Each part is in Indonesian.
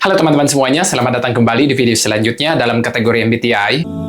Halo teman-teman semuanya, selamat datang kembali di video selanjutnya dalam kategori MBTI.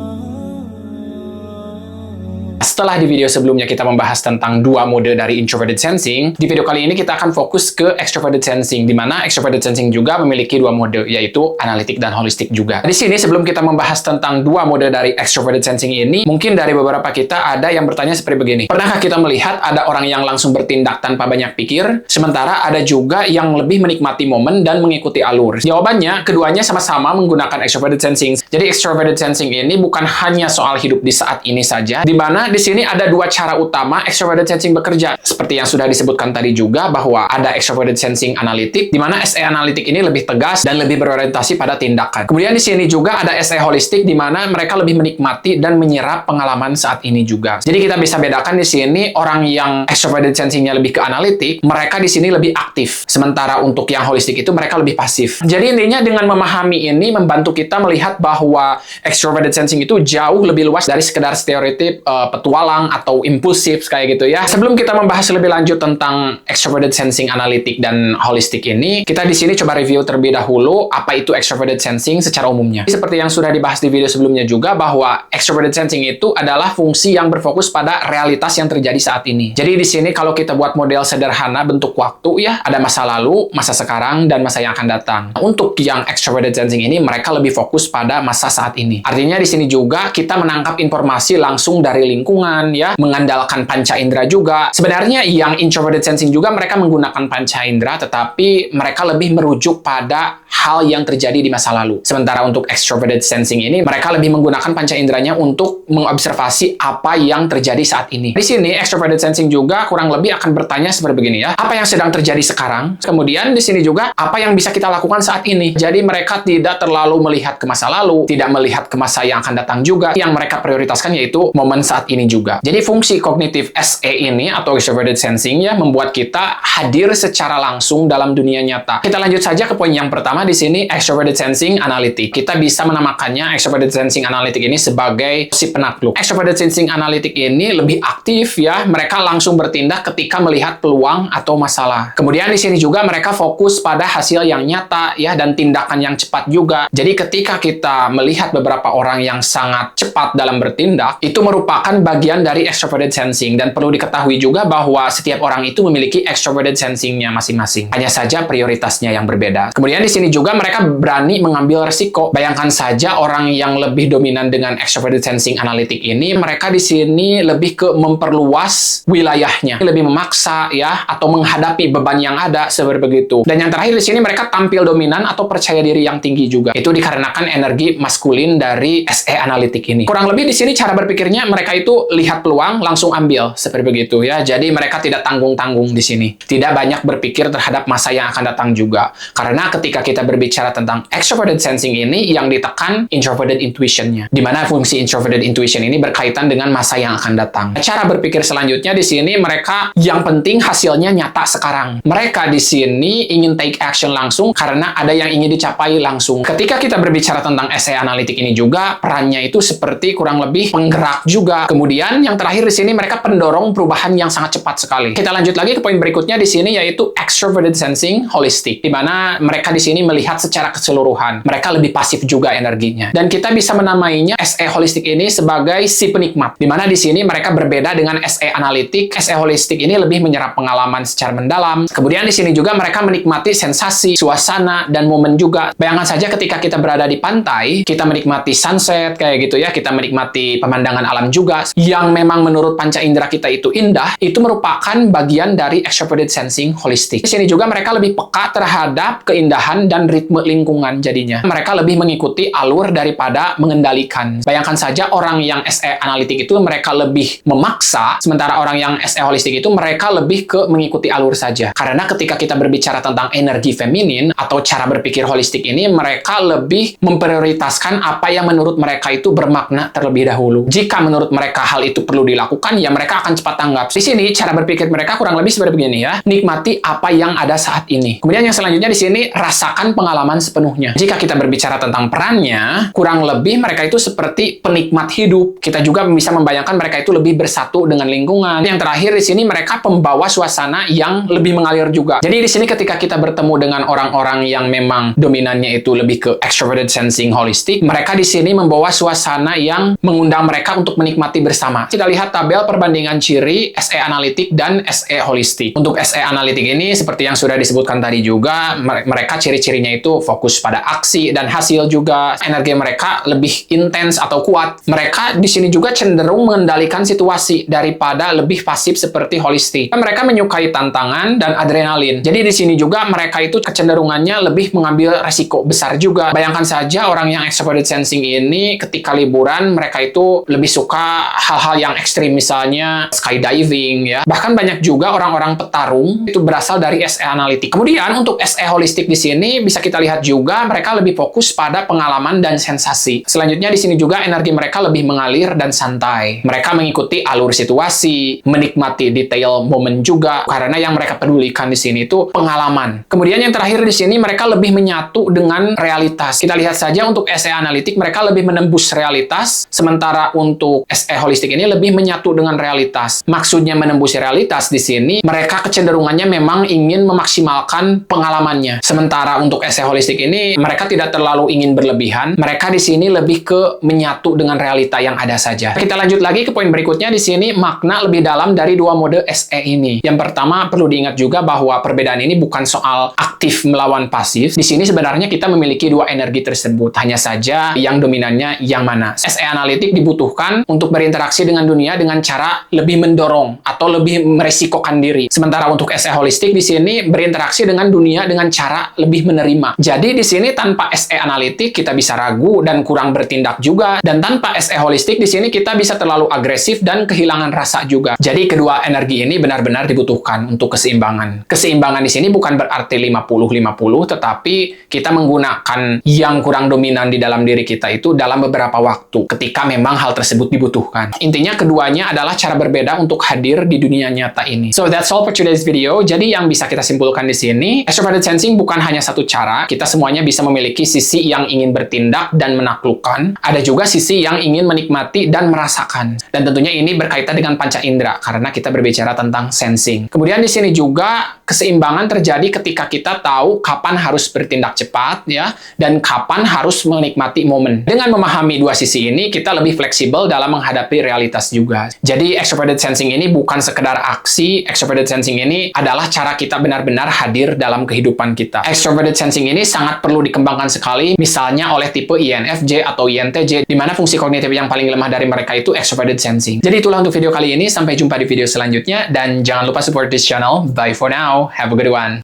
Setelah di video sebelumnya kita membahas tentang dua mode dari introverted sensing, di video kali ini kita akan fokus ke extroverted sensing, di mana extroverted sensing juga memiliki dua mode, yaitu analitik dan holistik juga. Di sini sebelum kita membahas tentang dua mode dari extroverted sensing ini, mungkin dari beberapa kita ada yang bertanya seperti begini. Pernahkah kita melihat ada orang yang langsung bertindak tanpa banyak pikir, sementara ada juga yang lebih menikmati momen dan mengikuti alur? Jawabannya, keduanya sama-sama menggunakan extroverted sensing. Jadi extroverted sensing ini bukan hanya soal hidup di saat ini saja, di mana di sini ada dua cara utama extroverted sensing bekerja. Seperti yang sudah disebutkan tadi juga bahwa ada extroverted sensing analitik, di mana SE analitik ini lebih tegas dan lebih berorientasi pada tindakan. Kemudian di sini juga ada SE holistik, di mana mereka lebih menikmati dan menyerap pengalaman saat ini juga. Jadi kita bisa bedakan di sini orang yang extroverted sensingnya lebih ke analitik, mereka di sini lebih aktif. Sementara untuk yang holistik itu mereka lebih pasif. Jadi intinya dengan memahami ini membantu kita melihat bahwa extroverted sensing itu jauh lebih luas dari sekedar stereotip petualang atau impulsif kayak gitu ya. Sebelum kita membahas lebih lanjut tentang extroverted sensing analitik dan holistik ini, kita di sini coba review terlebih dahulu apa itu extroverted sensing secara umumnya. Seperti yang sudah dibahas di video sebelumnya juga bahwa extroverted sensing itu adalah fungsi yang berfokus pada realitas yang terjadi saat ini. Jadi di sini kalau kita buat model sederhana bentuk waktu ya, ada masa lalu, masa sekarang, dan masa yang akan datang. Untuk yang extroverted sensing ini mereka lebih fokus pada masa saat ini. Artinya di sini juga kita menangkap informasi langsung dari lingkungan ya, mengandalkan panca indera juga. Sebenarnya yang introverted sensing juga mereka menggunakan panca indera, tetapi mereka lebih merujuk pada hal yang terjadi di masa lalu. Sementara untuk extroverted sensing ini mereka lebih menggunakan panca inderanya untuk mengobservasi apa yang terjadi saat ini. Di sini extroverted sensing juga kurang lebih akan bertanya seperti begini ya, apa yang sedang terjadi sekarang? Kemudian di sini juga apa yang bisa kita lakukan saat ini. Jadi mereka tidak terlalu melihat ke masa lalu, tidak melihat ke masa yang akan datang juga. Yang mereka prioritaskan yaitu momen saat ini juga. Jadi fungsi kognitif SE ini atau extroverted sensing ya membuat kita hadir secara langsung dalam dunia nyata. Kita lanjut saja ke poin yang pertama di sini, extroverted sensing analitik. Kita bisa menamakannya extroverted sensing analitik ini sebagai si penakluk. Extroverted sensing analitik ini lebih aktif ya, mereka langsung bertindak ketika melihat peluang atau masalah. Kemudian di sini juga mereka fokus pada hasil yang nyata ya dan tindakan yang cepat juga. Jadi ketika kita melihat beberapa orang yang sangat cepat dalam bertindak, itu merupakan bagian dari extroverted sensing, dan perlu diketahui juga bahwa setiap orang itu memiliki extroverted sensingnya masing-masing. Hanya saja prioritasnya yang berbeda. Kemudian di sini juga mereka berani mengambil resiko. Bayangkan saja orang yang lebih dominan dengan extroverted sensing analitik ini, mereka di sini lebih ke memperluas wilayahnya, lebih memaksa ya atau menghadapi beban yang ada seperti begitu. Dan yang terakhir di sini mereka tampil dominan atau percaya diri yang tinggi juga. Itu dikarenakan energi maskulin dari SE analitik ini. Kurang lebih di sini cara berpikirnya mereka itu lihat peluang langsung ambil seperti begitu ya. Jadi mereka tidak tanggung-tanggung di sini. Tidak banyak berpikir terhadap masa yang akan datang juga. Karena ketika kita berbicara tentang extroverted sensing ini yang ditekan introverted intuition-nya. Di mana fungsi introverted intuition ini berkaitan dengan masa yang akan datang. Cara berpikir selanjutnya di sini mereka yang penting hasilnya nyata sekarang. Mereka di sini ingin take action langsung karena ada yang ingin dicapai langsung. Ketika kita berbicara tentang SE analitik ini juga perannya itu seperti kurang lebih penggerak juga. Kemudian yang terakhir di sini mereka pendorong perubahan yang sangat cepat sekali. Kita lanjut lagi ke poin berikutnya di sini yaitu extroverted sensing holistic, di mana mereka di sini melihat secara keseluruhan. Mereka lebih pasif juga energinya. Dan kita bisa menamainya SE holistic ini sebagai si penikmat, di mana di sini mereka berbeda dengan SE analitik. SE holistic ini lebih menyerap pengalaman secara mendalam. Kemudian di sini juga mereka menikmati sensasi, suasana, dan momen juga. Bayangkan saja ketika kita berada di pantai, kita menikmati sunset kayak gitu ya, kita menikmati pemandangan alam juga yang memang menurut panca indera kita itu indah, itu merupakan bagian dari extroverted sensing holistic. Di sini juga mereka lebih peka terhadap keindahan dan ritme lingkungan jadinya. Mereka lebih mengikuti alur daripada mengendalikan. Bayangkan saja orang yang SE analitik itu mereka lebih memaksa, sementara orang yang SE holistik itu mereka lebih ke mengikuti alur saja. Karena ketika kita berbicara tentang energi feminin atau cara berpikir holistik ini, mereka lebih memprioritaskan apa yang menurut mereka itu bermakna terlebih dahulu. Jika menurut mereka hal itu perlu dilakukan, ya mereka akan cepat tanggap. Di sini cara berpikir mereka kurang lebih seperti begini ya. Nikmati apa yang ada saat ini. Kemudian yang selanjutnya di sini rasakan merasakan pengalaman sepenuhnya. Jika kita berbicara tentang perannya, kurang lebih mereka itu seperti penikmat hidup. Kita juga bisa membayangkan mereka itu lebih bersatu dengan lingkungan. Yang terakhir di sini mereka pembawa suasana yang lebih mengalir juga. Jadi di sini ketika kita bertemu dengan orang-orang yang memang dominannya itu lebih ke extroverted sensing holistic, mereka di sini membawa suasana yang mengundang mereka untuk menikmati bersama. Kita lihat tabel perbandingan ciri SE analitik dan SE holistik. Untuk SE analitik ini seperti yang sudah disebutkan tadi juga, mereka ciri-cirinya itu fokus pada aksi dan hasil juga. Energi mereka lebih intens atau kuat. Mereka di sini juga cenderung mengendalikan situasi daripada lebih pasif seperti holistik. Mereka menyukai tantangan dan adrenalin. Jadi di sini juga mereka itu kecenderungannya lebih mengambil resiko besar juga. Bayangkan saja orang yang extroverted sensing ini ketika liburan mereka itu lebih suka hal-hal yang ekstrim, misalnya skydiving ya. Bahkan banyak juga orang-orang petarung itu berasal dari SE analitik. Kemudian untuk SE holistik di sini bisa kita lihat juga mereka lebih fokus pada pengalaman dan sensasi. Selanjutnya di sini juga energi mereka lebih mengalir dan santai. Mereka mengikuti alur situasi, menikmati detail momen juga karena yang mereka pedulikan di sini itu pengalaman. Kemudian yang terakhir di sini mereka lebih menyatu dengan realitas. Kita lihat saja untuk SE analitik mereka lebih menembus realitas, sementara untuk SE holistik ini lebih menyatu dengan realitas. Maksudnya menembus realitas di sini mereka kecenderungannya memang ingin memaksimalkan pengalamannya. Sementara untuk SE holistik ini mereka tidak terlalu ingin berlebihan. Mereka di sini lebih ke menyatu dengan realita yang ada saja. Kita lanjut lagi ke poin berikutnya di sini, makna lebih dalam dari dua mode SE ini. Yang pertama perlu diingat juga bahwa perbedaan ini bukan soal aktif melawan pasif. Di sini sebenarnya kita memiliki dua energi tersebut. Hanya saja yang dominannya yang mana. SE analitik dibutuhkan untuk berinteraksi dengan dunia dengan cara lebih mendorong atau lebih meresikokan diri. Sementara untuk SE holistik di sini berinteraksi dengan dunia dengan cara lebih menerima. Jadi di sini tanpa SE analitik kita bisa ragu dan kurang bertindak juga, dan tanpa SE holistik di sini kita bisa terlalu agresif dan kehilangan rasa juga. Jadi kedua energi ini benar-benar dibutuhkan untuk keseimbangan. Keseimbangan di sini bukan berarti 50-50, tetapi kita menggunakan yang kurang dominan di dalam diri kita itu dalam beberapa waktu ketika memang hal tersebut dibutuhkan. Intinya keduanya adalah cara berbeda untuk hadir di dunia nyata ini. So that's all for today's video. Jadi yang bisa kita simpulkan di sini, extroverted sensing bukan hanya satu cara. Kita semuanya bisa memiliki sisi yang ingin bertindak dan menaklukkan. Ada juga sisi yang ingin menikmati dan merasakan. Dan tentunya ini berkaitan dengan panca indera karena kita berbicara tentang sensing. Kemudian di sini juga keseimbangan terjadi ketika kita tahu kapan harus bertindak cepat ya, dan kapan harus menikmati momen. Dengan memahami dua sisi ini, kita lebih fleksibel dalam menghadapi realitas juga. Jadi extroverted sensing ini bukan sekedar aksi. Extroverted sensing ini adalah cara kita benar-benar hadir dalam kehidupan kita. Extroverted sensing ini sangat perlu dikembangkan sekali, misalnya oleh tipe INFJ atau INTJ, di mana fungsi kognitif yang paling lemah dari mereka itu extroverted sensing. Jadi itulah untuk video kali ini. Sampai jumpa di video selanjutnya, dan jangan lupa support this channel. Bye for now. Have a good one.